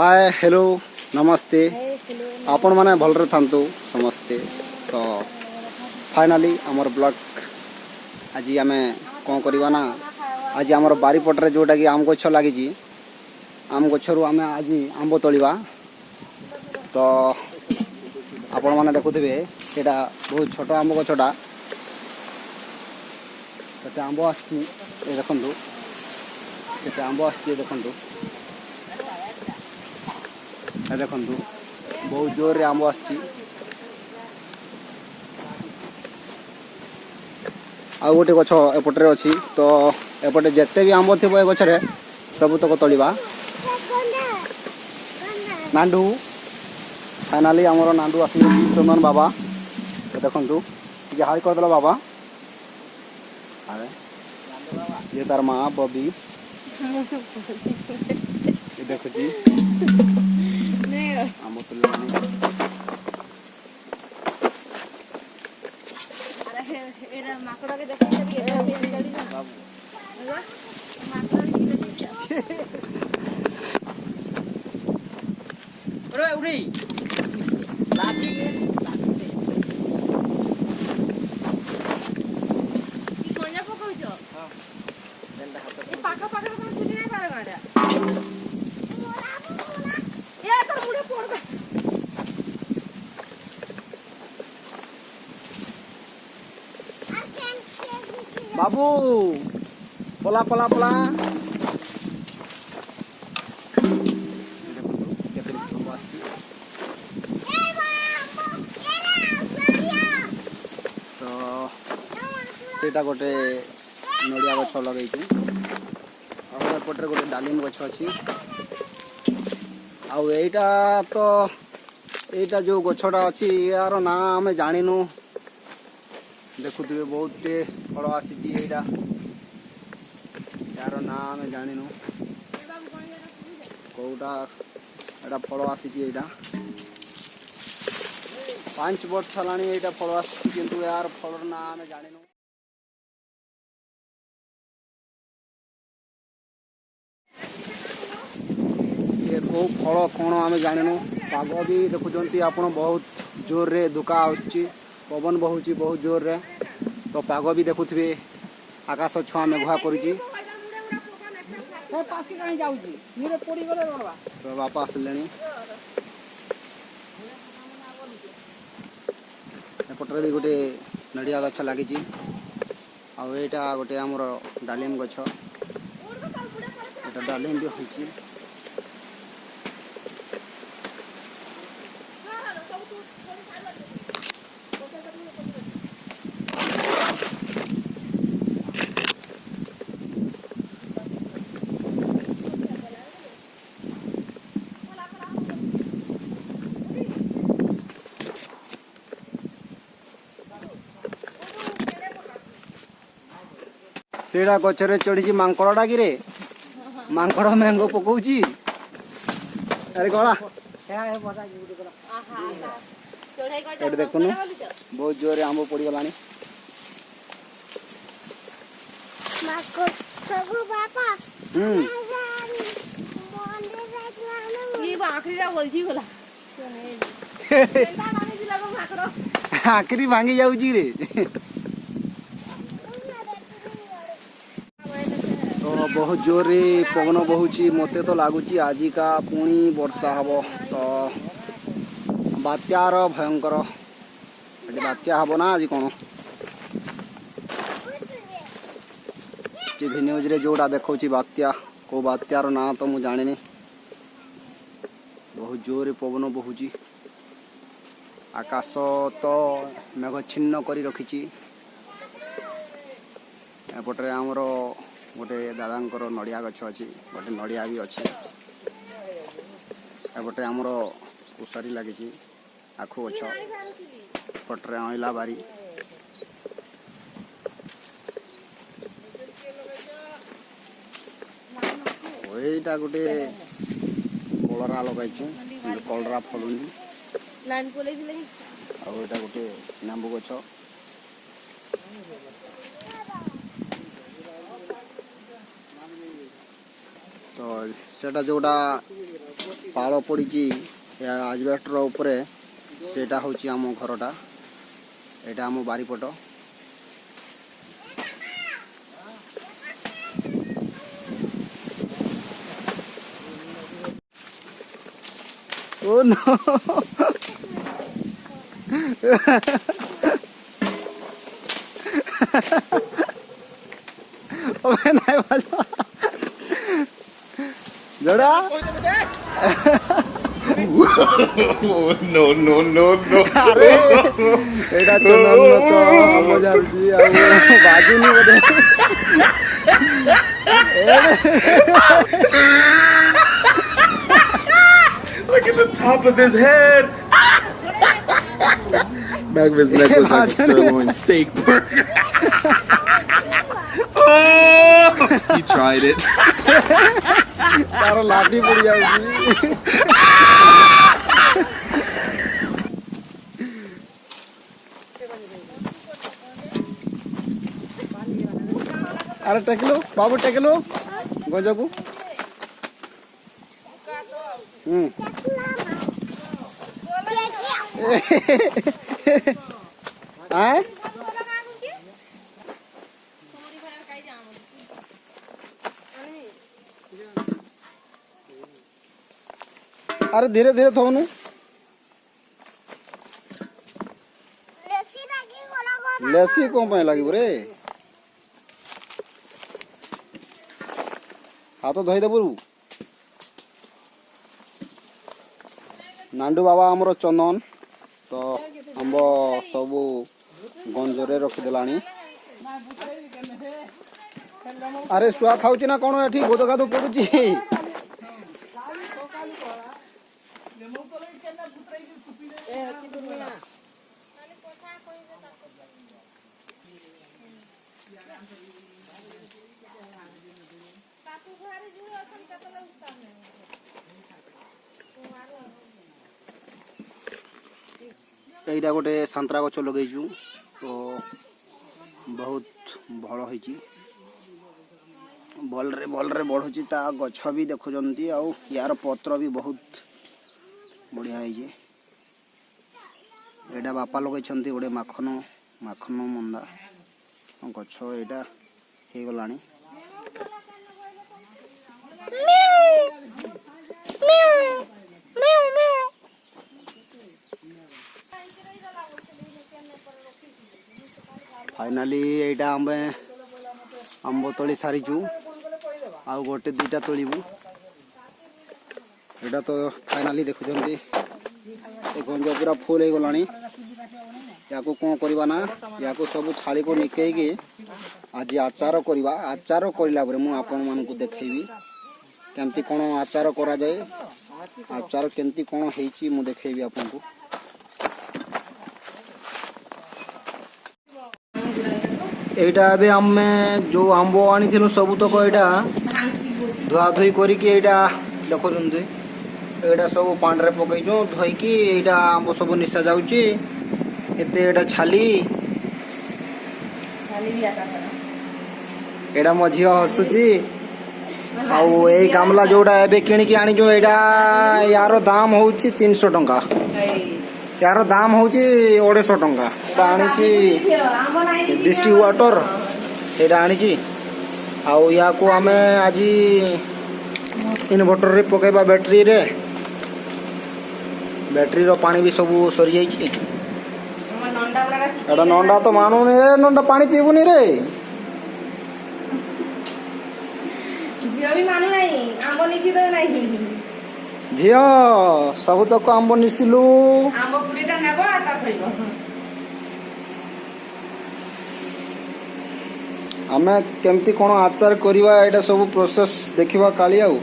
Hi hello नमस्ते आपण माने भलरे थांतु समस्ते। तो फाइनाली आमर ब्लॉग आज आमे कौन करवा ना आज आमर बारी पटरे जोटा कि आम गछ लगी आम गछरु आमे आज आंब तोलिबा। तो आपण माने देखुथिबे एटा बहुत छोट आंब गछटा केते आंब आछि ए देखंतु केते आंब आछि देखंतु देखु बहुत जोर रे आंब आछि आ गोटे गछ एपटे अच्छी। तो एपटे जिते भी आंब थी गचरे सब तक तोलिबा। नांडू फाइनाली आमर नांडू आस चंदन बाबा देखु ये हाई करदे बाबा ये तार माँ बबी ये देखुची आंब तुले माकड़ के देखा बाबू पला पला पला तो सेटा गोटे नड़िया गछ लगे गोटे डालिम गछ अच्छी आईटा तो यहीटा जो गछटा अच्छी यार ना आम जानिनु देखुए बहुत फल आसी यार ना आम जानिनु कौटा एटा फल आसी 5 वर्ष है फल आसी किंतु यार फल ना आम जानिनु। ये कौ फल कौन आम जानिनु पाग भी देखुंत आप बहुत जोर रे दुका आछी पवन बहुची बहुत जोर रे। तो पाग भी देखुवे आकाश छुआ मेघुआ करुची। तो बापा आसले एपटे भी गोटे नड़िया गछ लगी आईटा गोटे आमर डालिम गछ डालिम भी होची। सेड़ा गचरे चढ़ी मांकड़ा कि मांकड़ मैंगो पकाउची अरे गला देखुन बहुत जोर आंब पड़गला आखिरी भांगी जाऊची रे। तो बहुत जोर रे पवन बहुची मते तो लगुच आज का पुणी वर्षा हम। तो बात्यार भयंकर बात्या हम ना आज कौन टीवी न्यूज रे जोड़ा देखा बात्या को बात्यार ना तो मुझे जानी बहुत जोर पवन बहुची आकाश तो मेघच्छिन्न कर रखी। एपटे आमर गोटे दादा नड़िया गछ अच्छी गोटे नड़िया भी अच्छी एपटे आमर उसारी लगी आखु गछ पटरे अइला बारी यहीटा गोटे कलरा लगे कलरा फलुनी आईटा गोटे नेंबू गछ तो सेटा जोड़ा ପାଳ ପଡ଼ିଛି ଆଜବେଷ୍ଟର ଉପରେ ସେଇଟା ହେଉଛି ଆମ ଘରଟା। ଏଇଟା ଆମ ବାରିପଟ। ଓ ନୋ ओए नहीं बाजो जोड़ा No, no, no, no. अरे एटा चंदन तो हम जाउची आ बाजुनी बोले Look at the top of his head. Back of his neck was like a sirloin steak burger. Oh! He tried it. तारो लाठी पड़ जाउची अरे टेकलो बाबू टेकलो गंजा को आए अरे धीरे धीरे थोनु लेसी कौन पे लगी रे हाथ धोई देबू नांडू बाबा आमर चंदन तो आंब सबू गंजरे रखिदेलानी अरे शुआ खाऊची ना कौन एठी गोद गादो पड़ुची এইটা गोटे संतरा गछ लगेचु तो बहुत भल होइची बलरे बढ़ुची ता गछ भी देखुचंती आउ यार पत्र भी बहुत बढ़िया होइची एटा बापा लगेछंती गोटे माखन मंदा गछ एटा हे गलानी फाइनाली एटा आंब तोली सारीचु आउ गोटे दुईटा तोलिबू एटा तो फाइनाली देखुचंती ए गंज पूरा फुल हो गलानी याको कौन करबा ना याको सब छाली को निकई के आज आचार करबा आचार करला बरे मु आपन मान को देखैबी केमती कोन आचार करा जाए आचार केमती कोन हेची मु देखैबी आपन को एटा अबे आमे जो आंबो आनी थिलु सब तक एटा धुआ धुई करी के एटा देखो जंदे एटा सब पांडरे पकईचो धोई की एटा आंबो सब निशा जाउची एते एटा छाली भी आता एटा मझियो हसुची आउ ए गामला जोडा एबे किणी की आनी जो एटा यारो दाम होउची 300 टंका यार दाम होची 150 टंका आनी डिस्ट्रिक्ट वाटर एटा आनी आउ या को आमे आज इन्वर्टर रे पकेबा बैटरी रे बैटरी रो पानी भी सब सरी जाई एटा नंडा तो मानु ने नंडा पानी पीबुनी रे झियो भी मानु नहीं आंबो निची तो नहीं झियो सब तक आंब निसिलु आंबो पुरीटा नेबो आचार खइबो आमे केमती कोन आचार करिवा एटा सब प्रोसेस देखिबा काली आउ